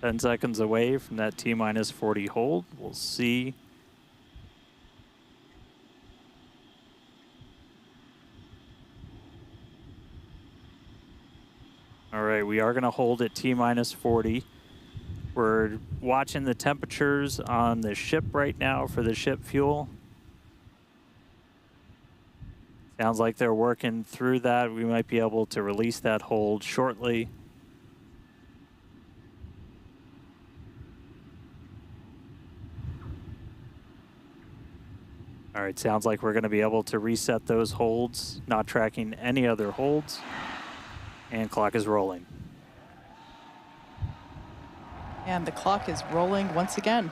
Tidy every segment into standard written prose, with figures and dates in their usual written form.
10 seconds away from that T-minus 40 hold. We'll see. All right, we are going to hold at T-minus 40. We're watching the temperatures on the ship right now for the ship fuel. Sounds like they're working through that. We might be able to release that hold shortly. All right, sounds like we're going to be able to reset those holds, not tracking any other holds. And clock is rolling. And the clock is rolling once again.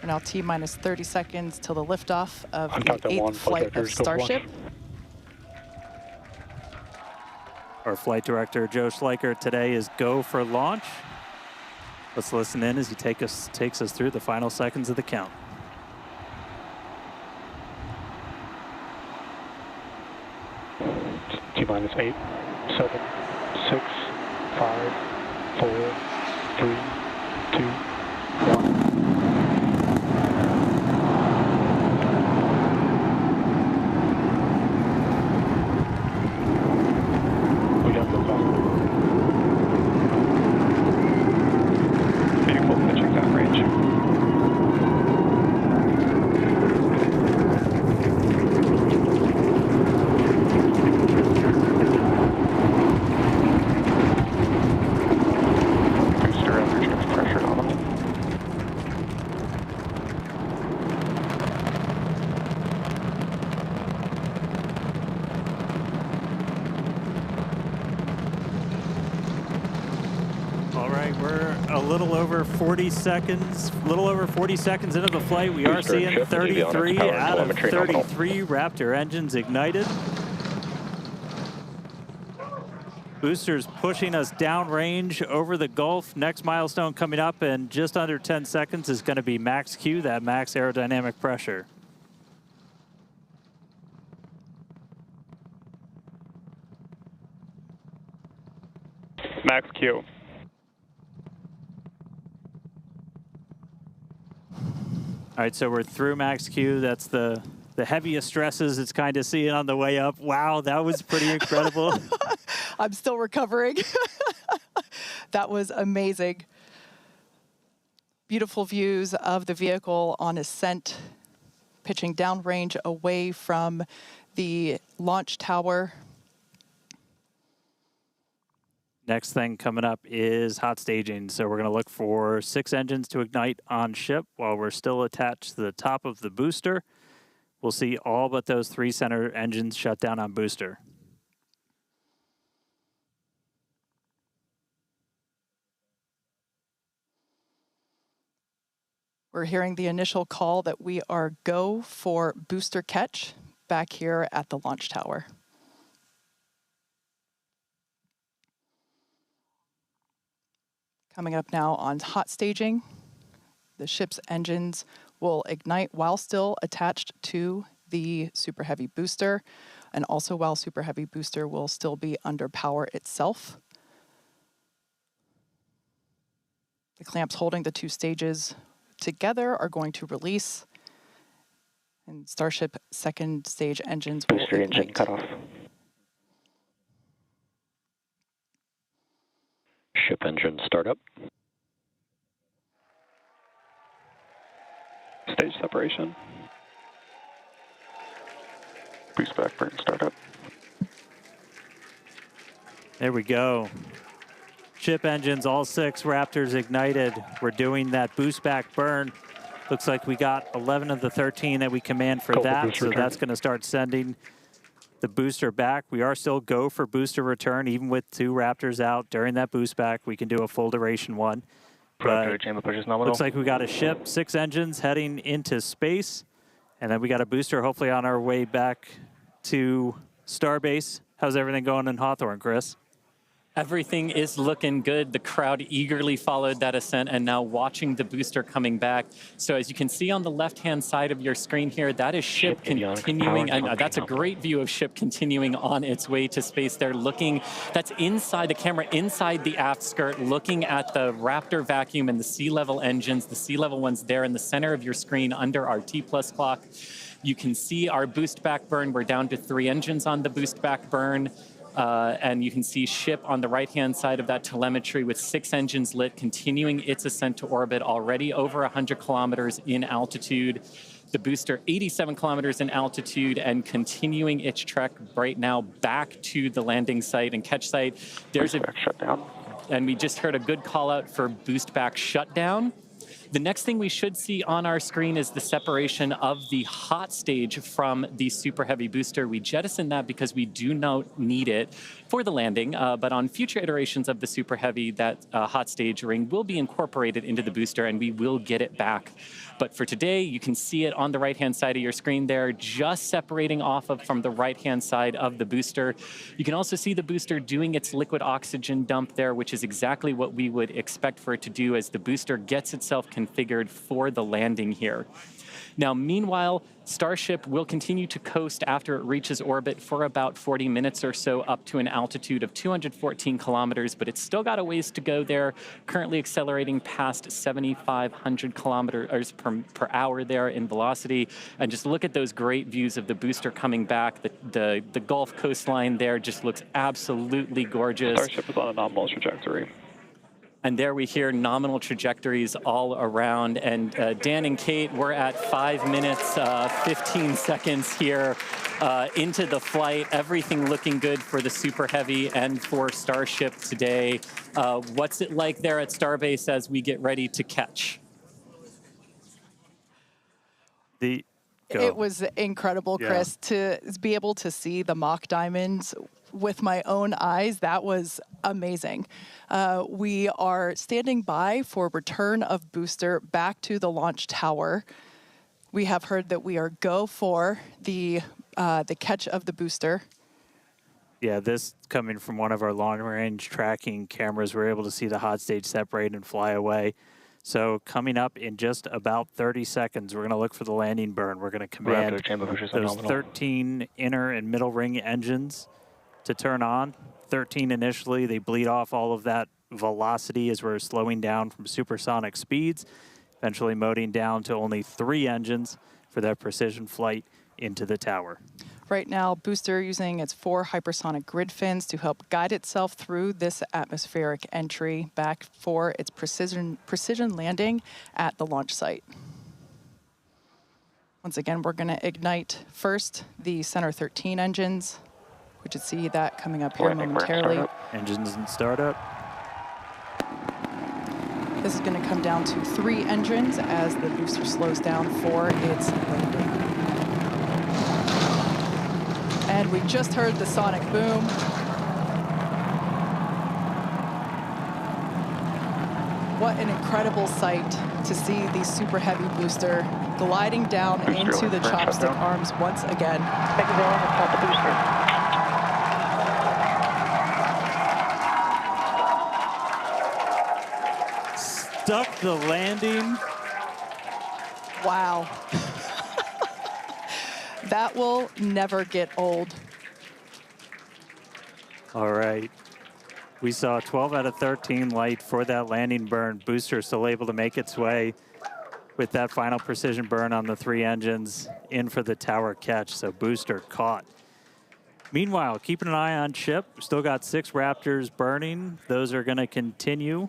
We're now T-minus 30 seconds till the liftoff of the 8th flight of Starship. Our flight director, Joe Schleicher, today is go for launch. Let's listen in as he takes us through the final seconds of the count. T-minus 8, 7, 6, 5, 4, 3, 2, 1. We got liftoff. Beautiful pitching that range. Little over 40 seconds into the flight. We are seeing 33 out of 33 Raptor engines ignited. Boosters pushing us downrange over the Gulf. Next milestone coming up in just under 10 seconds is going to be max Q, that max aerodynamic pressure. Max Q. All right, so we're through max Q. That's the heaviest stresses it's kind of seeing on the way up. Wow, that was pretty incredible. I'm still recovering. That was amazing. Beautiful views of the vehicle on ascent, pitching downrange away from the launch tower. Next thing coming up is hot staging. So we're going to look for 6 engines to ignite on ship while we're still attached to the top of the booster. We'll see all but those 3 center engines shut down on booster. We're hearing the initial call that we are go for booster catch back here at the launch tower. Coming up now on hot staging, the ship's engines will ignite while still attached to the Super Heavy booster, and also while Super Heavy booster will still be under power itself. The clamps holding the 2 stages together are going to release, and Starship second stage engines will booster ignite. Engine cut off. Ship engine startup. Stage separation. Boost back burn startup. There we go. Ship engines, all 6 Raptors ignited. We're doing that boost back burn. Looks like we got 11 of the 13 that we command for that, so that's going to start sending the booster back. We are still go for booster return, even with 2 Raptors out during that boost back. We can do a full duration one. But chamber pushes nominal. Looks like we got a ship, 6 engines heading into space, and then we got a booster hopefully on our way back to Starbase. How's everything going in Hawthorne, Chris? Everything is looking good. The crowd eagerly followed that ascent and now watching the booster coming back. So as you can see on the left-hand side of your screen here, that is Ship continuing, and that's a great view of Ship continuing on its way to space. They're looking, that's inside the camera, inside the aft skirt, looking at the Raptor vacuum and the sea level engines. The sea level ones there in the center of your screen under our T+ clock. You can see our boost back burn. We're down to 3 engines on the boost back burn. And you can see Ship on the right-hand side of that telemetry with 6 engines lit, continuing its ascent to orbit, already over 100 kilometers in altitude. The booster 87 kilometers in altitude and continuing its trek right now back to the landing site and catch site. There's a shutdown. And we just heard a good call out for boost back shutdown. The next thing we should see on our screen is the separation of the hot stage from the Super Heavy booster. We jettisoned that because we do not need it for the landing, but on future iterations of the Super Heavy, that hot stage ring will be incorporated into the booster and we will get it back. But for today, you can see it on the right-hand side of your screen there, just separating off from the right-hand side of the booster. You can also see the booster doing its liquid oxygen dump there, which is exactly what we would expect for it to do as the booster gets itself configured for the landing here. Now, meanwhile, Starship will continue to coast after it reaches orbit for about 40 minutes or so up to an altitude of 214 kilometers, but it's still got a ways to go there, currently accelerating past 7,500 kilometers per hour there in velocity. And just look at those great views of the booster coming back. The Gulf coastline there just looks absolutely gorgeous. Starship is on a nominal trajectory. And there we hear nominal trajectories all around. And Dan and Kate, we're at 5 minutes, 15 seconds here into the flight. Everything looking good for the Super Heavy and for Starship today. What's it like there at Starbase as we get ready to catch? It was incredible, Chris, to be able to see the mock diamonds with my own eyes. That was amazing. We are standing by for return of booster back to the launch tower. We have heard that we are go for the catch of the booster. Yeah, this coming from one of our long-range tracking cameras, we're able to see the hot stage separate and fly away. So coming up in just about 30 seconds, we're going to look for the landing burn. We're going to command those 13 inner and middle ring engines to turn on. 13 initially, they bleed off all of that velocity as we're slowing down from supersonic speeds, eventually moding down to only 3 engines for that precision flight into the tower. Right now, booster using its 4 hypersonic grid fins to help guide itself through this atmospheric entry back for its precision landing at the launch site. Once again, we're going to ignite first the center 13 engines. We should see that coming up here momentarily. Engines in startup. This is going to come down to 3 engines as the booster slows down for its landing. And we just heard the sonic boom. What an incredible sight to see the Super Heavy booster gliding down into the chopstick arms once again. Stuck the landing. Wow. That will never get old. All right. We saw 12 out of 13 light for that landing burn. Booster still able to make its way with that final precision burn on the 3 engines in for the tower catch. So booster caught. Meanwhile, keeping an eye on Ship. Still got 6 Raptors burning. Those are going to continue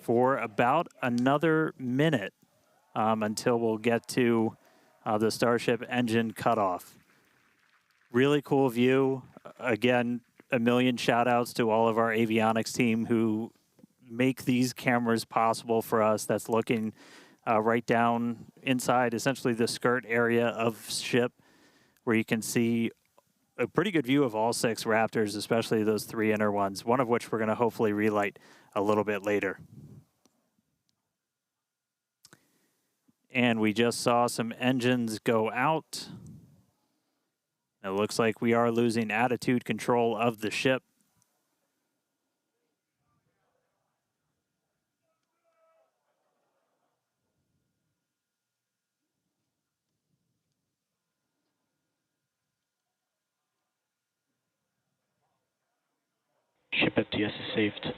for about another minute until we'll get to the Starship engine cutoff. Really cool view. Again, a million shout outs to all of our avionics team who make these cameras possible for us. That's looking right down inside essentially the skirt area of Ship, where you can see a pretty good view of all 6 Raptors, especially those 3 inner ones, one of which we're going to hopefully relight a little bit later. And we just saw some engines go out. It looks like we are losing attitude control of the ship. Ship FTS is saved.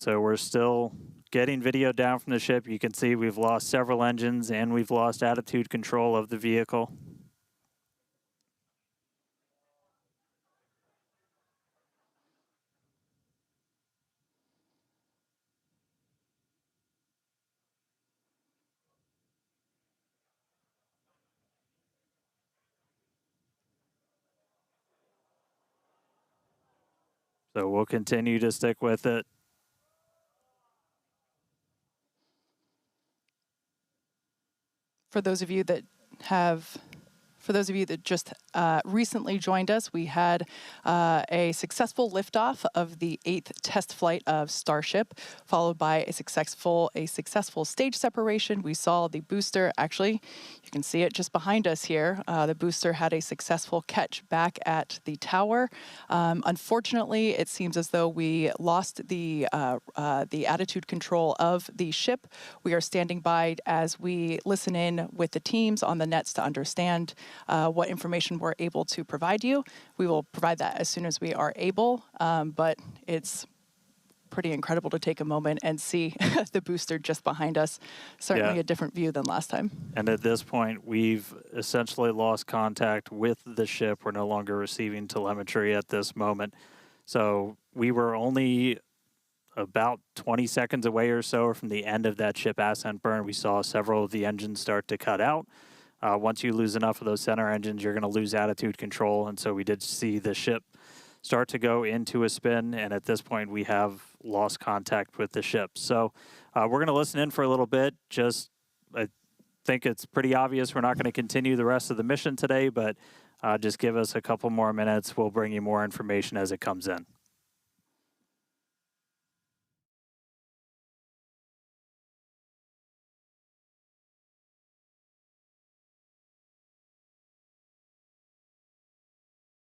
So we're still getting video down from the ship. You can see we've lost several engines and we've lost attitude control of the vehicle. So we'll continue to stick with it. For those of you that just recently joined us, we had a successful liftoff of the 8th test flight of Starship, followed by a successful stage separation. We saw the booster, actually, you can see it just behind us here. The booster had a successful catch back at the tower. Unfortunately, it seems as though we lost the attitude control of the ship. We are standing by as we listen in with the teams on the nets to understand what information we're able to provide you. We will provide that as soon as we are able, but it's pretty incredible to take a moment and see the booster just behind us. Certainly a different view than last time. And at this point, we've essentially lost contact with the ship. We're no longer receiving telemetry at this moment. So we were only about 20 seconds away or so from the end of that ship ascent burn. We saw several of the engines start to cut out. Once you lose enough of those center engines, you're going to lose attitude control. And so we did see the ship start to go into a spin. And at this point, we have lost contact with the ship. So we're going to listen in for a little bit. I think it's pretty obvious we're not going to continue the rest of the mission today, but just give us a couple more minutes. We'll bring you more information as it comes in.